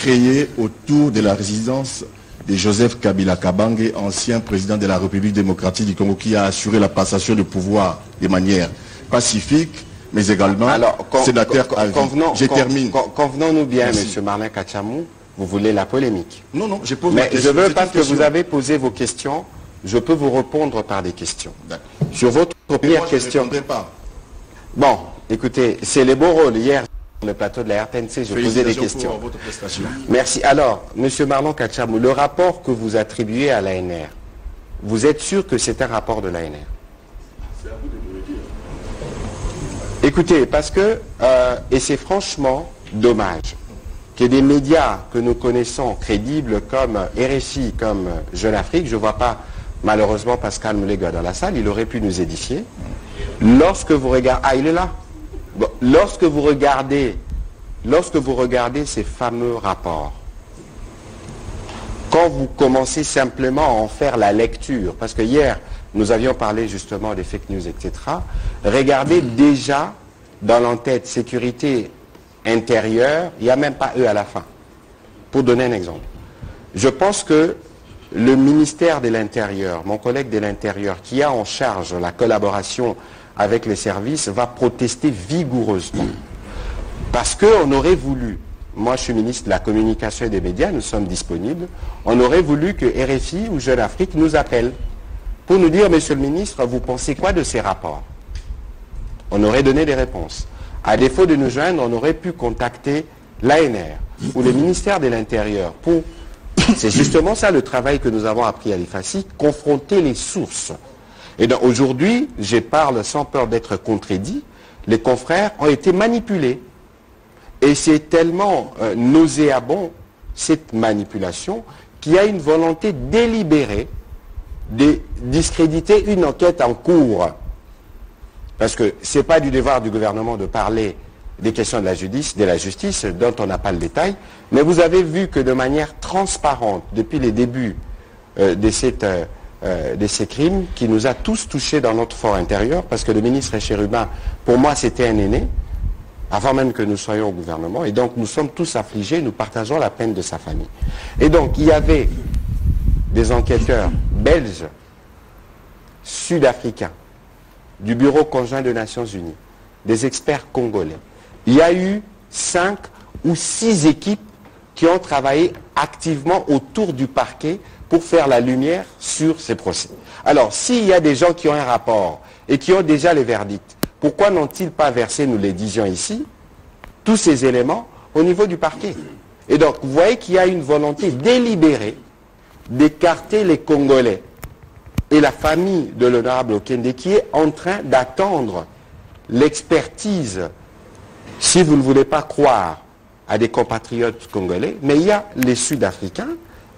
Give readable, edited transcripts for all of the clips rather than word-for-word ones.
créé autour de la résidence de Joseph Kabila Kabange, ancien président de la République démocratique du Congo, qui a assuré la passation de pouvoir de manière pacifique, mais également sénateur à vie. Je termine. Convenons-nous bien, M. Marlin Kachamou, vous voulez la polémique. Non, non, je pose mais ma question. Je veux, parce que vous avez posé vos questions, je peux vous répondre par des questions. Sur votre première question. Je ne pas. Bon, écoutez, c'est les beaux rôles. Hier, sur le plateau de la RTNC, je posais des questions. Pour votre prestation. Merci. Alors, M. Marlon Kachamou, le rapport que vous attribuez à l'ANR, vous êtes sûr que c'est un rapport de l'ANR? C'est à vous de me le dire. Écoutez, parce que, et c'est franchement dommage, que des médias que nous connaissons crédibles comme RFI, comme Jeune Afrique, je ne vois pas malheureusement Pascal Moulega dans la salle, il aurait pu nous édifier. Lorsque vous regardez, ah il est là, bon, lorsque vous regardez ces fameux rapports, quand vous commencez simplement à en faire la lecture, parce que hier nous avions parlé justement des fake news, etc., regardez déjà dans l'entête sécurité intérieure, il n'y a même pas eux à la fin. Pour donner un exemple, je pense que le ministère de l'Intérieur, mon collègue de l'Intérieur, qui a en charge la collaboration avec les services, va protester vigoureusement. Parce qu'on aurait voulu, moi je suis ministre de la Communication et des Médias, nous sommes disponibles, on aurait voulu que RFI ou Jeune Afrique nous appelle pour nous dire, Monsieur le ministre, vous pensez quoi de ces rapports? On aurait donné des réponses. À défaut de nous joindre, on aurait pu contacter l'ANR ou le ministère de l'Intérieur pour... C'est justement ça le travail que nous avons appris à l'IFACI, confronter les sources. Et donc aujourd'hui, je parle sans peur d'être contredit, les confrères ont été manipulés. Et c'est tellement nauséabond, cette manipulation, qu'il y a une volonté délibérée de discréditer une enquête en cours. Parce que ce n'est pas du devoir du gouvernement de parler des questions de la justice, dont on n'a pas le détail, mais vous avez vu que de manière transparente, depuis les débuts de ces crimes, qui nous a tous touchés dans notre fort intérieur, parce que le ministre Chérubin, pour moi, c'était un aîné, avant même que nous soyons au gouvernement, et donc nous sommes tous affligés, nous partageons la peine de sa famille. Et donc, il y avait des enquêteurs belges, sud-africains, du Bureau conjoint des Nations Unies, des experts congolais. Il y a eu 5 ou 6 équipes qui ont travaillé activement autour du parquet pour faire la lumière sur ces procès. Alors, s'il y a des gens qui ont un rapport et qui ont déjà les verdicts, pourquoi n'ont-ils pas versé, nous les disions ici, tous ces éléments au niveau du parquet? Et donc, vous voyez qu'il y a une volonté délibérée d'écarter les Congolais et la famille de l'honorable Okende qui est en train d'attendre l'expertise, si vous ne voulez pas croire à des compatriotes congolais, mais il y a les Sud-Africains,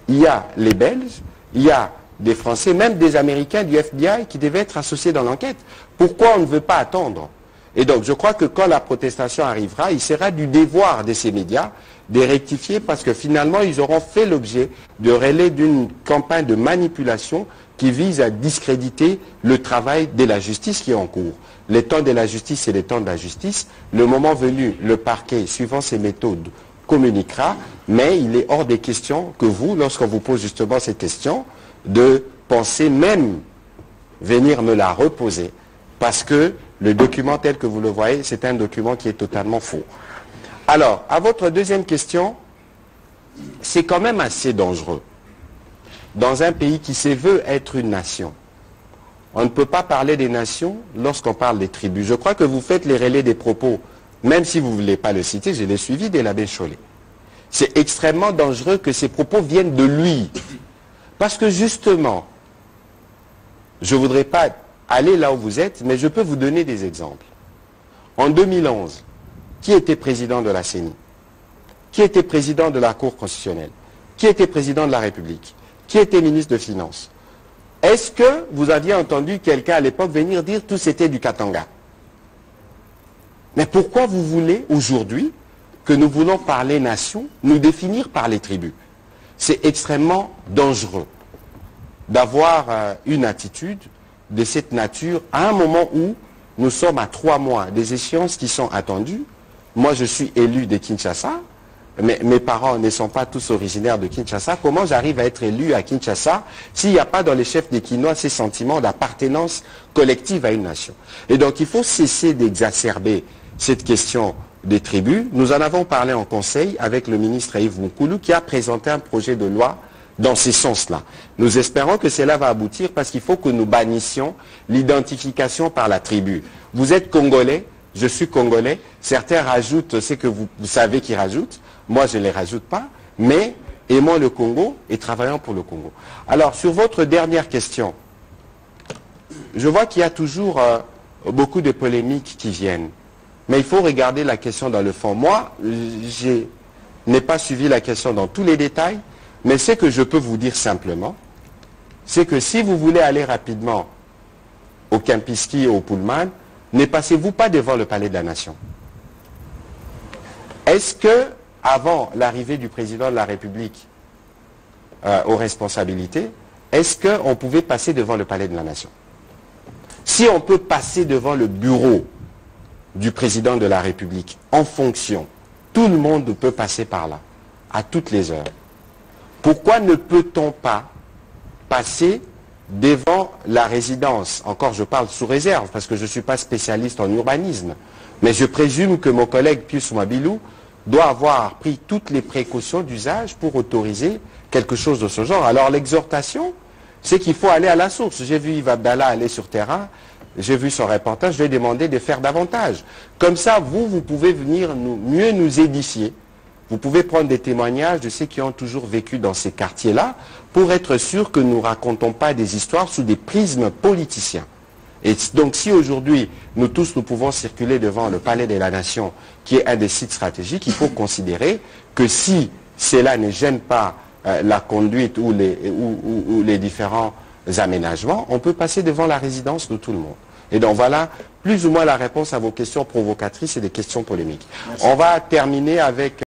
il y a les Belges, il y a des Français, même des Américains du FBI qui devaient être associés dans l'enquête. Pourquoi on ne veut pas attendre? Et donc je crois que quand la protestation arrivera, il sera du devoir de ces médias de rectifier parce que finalement ils auront fait l'objet de relais d'une campagne de manipulation qui vise à discréditer le travail de la justice qui est en cours. Les temps de la justice, c'est les temps de la justice. Le moment venu, le parquet, suivant ses méthodes, communiquera, mais il est hors des questions que vous, lorsqu'on vous pose justement ces questions, de penser même venir me la reposer, parce que le document tel que vous le voyez, c'est un document qui est totalement faux. Alors, à votre deuxième question, c'est quand même assez dangereux. Dans un pays qui se veut être une nation, on ne peut pas parler des nations lorsqu'on parle des tribus. Je crois que vous faites les relais des propos, même si vous ne voulez pas le citer, je l'ai suivi de l'abbé Chollet. C'est extrêmement dangereux que ces propos viennent de lui. Parce que justement, je ne voudrais pas aller là où vous êtes, mais je peux vous donner des exemples. En 2011, qui était président de la CENI? Qui était président de la Cour constitutionnelle? Qui était président de la République? Qui était ministre de Finances? Est-ce que vous aviez entendu quelqu'un à l'époque venir dire tout c'était du Katanga? Mais pourquoi vous voulez aujourd'hui que nous voulons parler nation, nous définir par les tribus? C'est extrêmement dangereux d'avoir une attitude de cette nature à un moment où nous sommes à 3 mois des échéances qui sont attendues. Moi je suis élu de Kinshasa, mes parents ne sont pas tous originaires de Kinshasa, comment j'arrive à être élu à Kinshasa s'il n'y a pas dans les chefs des Kinois ces sentiments d'appartenance collective à une nation? Et donc il faut cesser d'exacerber cette question des tribus. Nous en avons parlé en conseil avec le ministre Yves Moukoulou qui a présenté un projet de loi dans ces sens-là. Nous espérons que cela va aboutir parce qu'il faut que nous bannissions l'identification par la tribu. Vous êtes Congolais, je suis Congolais, certains rajoutent ce que vous savez qu'ils rajoutent, moi je ne les rajoute pas, mais aimons le Congo et travaillons pour le Congo. Alors sur votre dernière question, je vois qu'il y a toujours beaucoup de polémiques qui viennent, mais il faut regarder la question dans le fond. Moi, je n'ai pas suivi la question dans tous les détails, mais ce que je peux vous dire simplement, c'est que si vous voulez aller rapidement au Kempinski ou au Pullman, ne passez-vous pas devant le Palais de la Nation? Est-ce que, avant l'arrivée du président de la République aux responsabilités, est-ce qu'on pouvait passer devant le Palais de la Nation? Si on peut passer devant le bureau du président de la République en fonction, tout le monde peut passer par là, à toutes les heures. Pourquoi ne peut-on pas passer devant la résidence? Encore, je parle sous réserve, parce que je ne suis pas spécialiste en urbanisme. Mais je présume que mon collègue Pius Mabilou doit avoir pris toutes les précautions d'usage pour autoriser quelque chose de ce genre. Alors l'exhortation, c'est qu'il faut aller à la source. J'ai vu Yves Abdallah aller sur terrain, j'ai vu son reportage, je lui ai demandé de faire davantage. Comme ça, vous pouvez venir mieux nous édifier. Vous pouvez prendre des témoignages de ceux qui ont toujours vécu dans ces quartiers-là pour être sûr que nous ne racontons pas des histoires sous des prismes politiciens. Et donc si aujourd'hui, nous tous, nous pouvons circuler devant le Palais de la Nation, qui est un des sites stratégiques, il faut considérer que si cela ne gêne pas la conduite ou les différents aménagements, on peut passer devant la résidence de tout le monde. Et donc voilà plus ou moins la réponse à vos questions provocatrices et des questions polémiques. Merci. On va terminer avec...